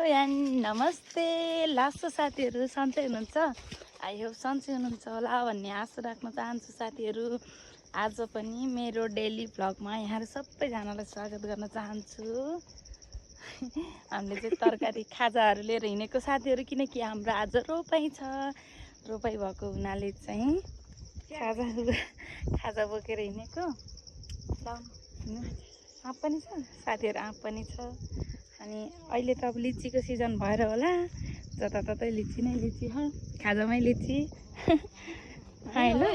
And नमस्ते लासो साथीहरू सन्चै हुनुहुन्छ। आई होप सन्चै हुनुहुन्छ होला भन्ने आशा राख्न चाहन्छु साथीहरू। आज पनि मेरो डेली भ्लगमा यहाँहरू सबैजनालाई स्वागत गर्न चाहन्छु। हामीले चाहिँ तरकारी खाजाहरू लिएर हिँडेको साथीहरू, किनकि हाम्रो आज रोपाइ छ। रोपाइ भएको हुनाले चाहिँ खाजा बोकेर हिँडेको। आँप पनि छ साथीहरू, आँप पनि छ। अनि अहिले त अब लिचीको सिजन भएर होला, जताततै लिची नै लिची हो, खाजामै लिची। हेलो,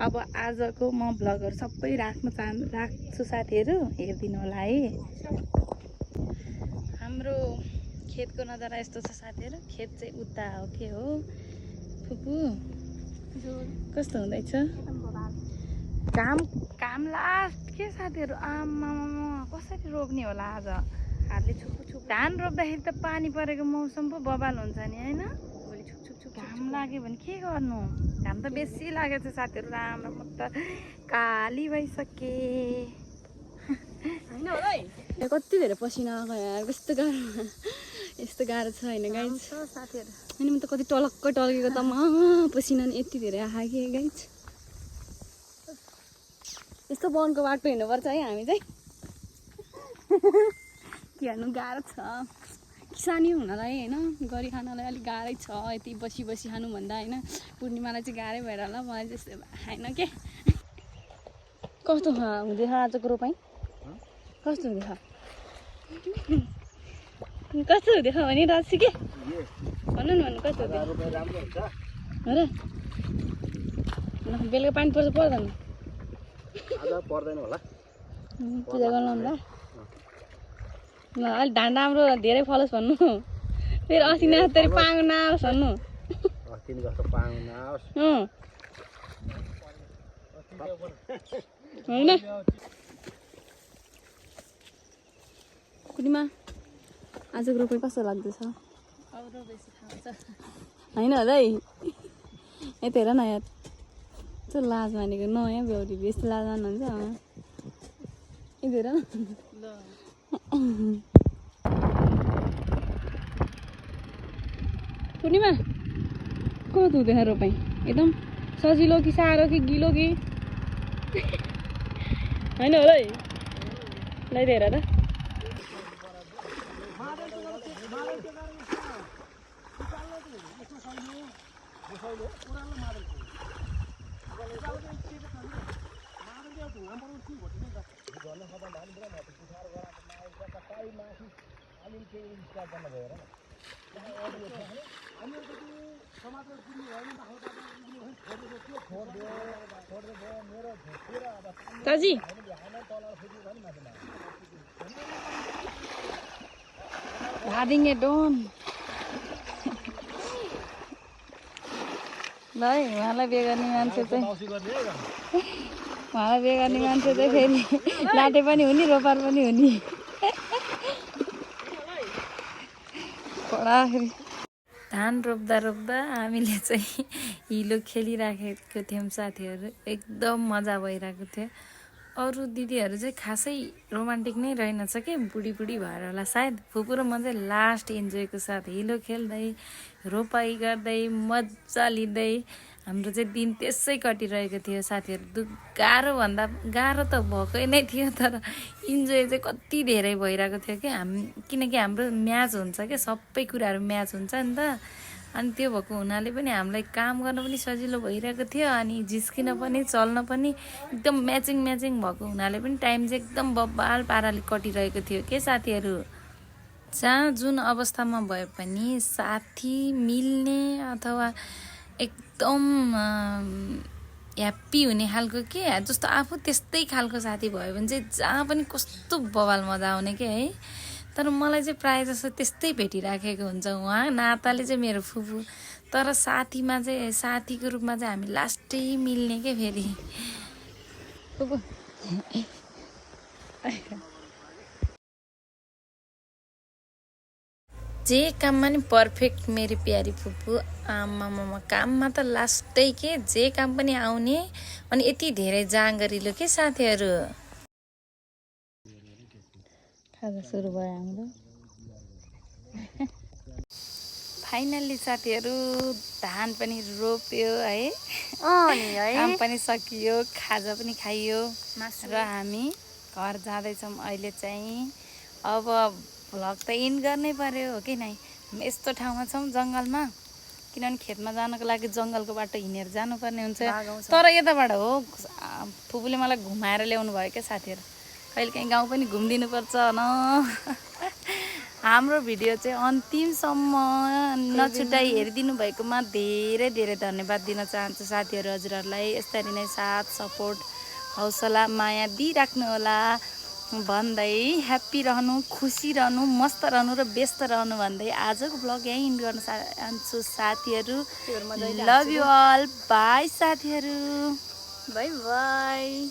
अब आजको म भ्लगहरू सबै राख्छु साथीहरू, हेरिदिनु होला है। हाम्रो खेतको नजारा यस्तो छ साथीहरू। खेत चाहिँ उता हो के हो फुपू, कस्तो हुँदैछ काम लास्ट के साथीहरू। आमा कसरी रोप्ने होला आज, हातले छुक धान रोप्दाखेरि त पानी परेको मौसम पो बबाल हुन्छ नि होइन। घाम लाग्यो भने के गर्नु, घाम त बेसी लागेको छ साथीहरू। राम्रो म त काली भइसके होइन होला है। कति धेरै पसिना आएको यार, कस्तो गाह्रो यस्तो गाह्रो छ होइन गाइज साथीहरू। अनि म त कति टलक्कै टल्केको त पसिना नि यति धेरै आएको कि गाइज। यस्तो वनको बाटो हिँड्नुपर्छ है हामी चाहिँ। के गर्नु गाह्रो छ, किसानी हुनलाई होइन, गरी खानलाई अलिक गाह्रै छ। यति बसी खानुभन्दा होइन, पूर्णिमालाई चाहिँ गाह्रै भएर होला, मलाई चाहिँ होइन के। कस्तो हुँदैछ आजको रोपाइ, कस्तो हुँदैछ भने रासी के भन्नु न, भन्नु कस्तो हुँदैछ हो र। बेलुका पानी पर्छ पर्दैन, पर्दैन होला, पूजा गर्नु ल। अलिक धान राम्रो धेरै फलोस् भन्नु, फेरि अस्ति नसरी पाङ्गो नआओस् भन्नु। होइन पूर्णिमा आजको रोपाइ कस्तो लाग्दैछ होइन होला है। यता हेर न यार, यस्तो लाज मानेको नयाँ बेहुरी यस्तो लाज मान्नुहुन्छ। यता हेर न पूर्णिमा कस्तो हुँदैछ रोपाइ, एकदम सजिलो कि साह्रो कि गिलो कि होइन होला है। लै हेर त काजी भादिङे डोन ल है। उहाँलाई बिहे गर्ने मान्छे चाहिँ फेरि लाटे पनि हुने, रोपार पनि हुने। पढाखेरि धान रोप्दा हामीले चाहिँ हिलो खेलिराखेको थियौँ साथीहरू। एकदम मजा भइरहेको थियो। अरू दिदीहरू चाहिँ खासै रोमान्टिक नै रहेनछ कि, बुढी भएर होला सायद। फुपू र म चाहिँ लास्ट इन्जोयको साथ हिलो खेल्दै रोपाइ गर्दै मजा लिँदै हाम्रो चाहिँ दिन त्यसै कटिरहेको थियो साथीहरू। गाह्रो त भएकै नै थियो, तर इन्जोय चाहिँ कति धेरै भइरहेको थियो कि किनकि हाम्रो म्याच हुन्छ क्या, सबै कुराहरू म्याच हुन्छ नि त। अनि त्यो भएको हुनाले पनि हामीलाई काम गर्न पनि सजिलो भइरहेको थियो, अनि जिस्किन पनि चल्न पनि एकदम म्याचिङ भएको हुनाले पनि टाइम चाहिँ एकदम बब्बाल पाराले कटिरहेको थियो के साथीहरू। जहाँ जुन अवस्थामा भए पनि साथी मिल्ने अथवा एकदम ह्याप्पी हुने खालको के, जस्तो आफू त्यस्तै खालको साथी भयो भने चाहिँ जहाँ पनि कस्तो बवाल मजा आउने के है। तर मलाई चाहिँ प्रायः जस्तो त्यस्तै भेटिराखेको हुन्छ उहाँ नाताले चाहिँ मेरो फुपू। तर साथीमा चाहिँ साथीको रूपमा चाहिँ हामी लास्टै मिल्ने के फेरि। जे काममा नि पर्फेक्ट मेरी प्यारी फुपू। आमामा काममा त लास्टै के, जे काम पनि आउने। अनि यति धेरै जाँगरिलो के साथीहरू। खाजा सुरु भयो हाम्रो। फाइनल्ली साथीहरू धान पनि रोप्यो है, नि है काम पनि सकियो, खाजा पनि खाइयो मासु। र हामी घर जाँदैछौँ अहिले चाहिँ। अब भ्लग त इन्ड गर्नै पर्यो हो कि नै। यस्तो ठाउँमा छौँ जङ्गलमा, किनभने खेतमा जानको लागि जङ्गलको बाटो हिँडेर जानुपर्ने हुन्छ। तर यताबाट हो फुपूले मलाई घुमाएर ल्याउनु भयो क्या साथीहरू। कहिले काहीँ गाउँ पनि घुमिदिनुपर्छ न। हाम्रो भिडियो चाहिँ अन्तिमसम्म नछुटाइ हेरिदिनु भएकोमा धेरै धेरै धन्यवाद दिन चाहन्छु साथीहरू हजुरहरूलाई। यसरी नै साथ सपोर्ट हौसला माया दिइराख्नु होला भन्दै ह्याप्पी रहनु, खुसी रहनु, मस्त रहनु र व्यस्त रहनु भन्दै आजको ब्लग यहीँ इन्ड गर्न चाहन्छु साथीहरू। लभ यु अल, बाई साथीहरू, बाई बाई।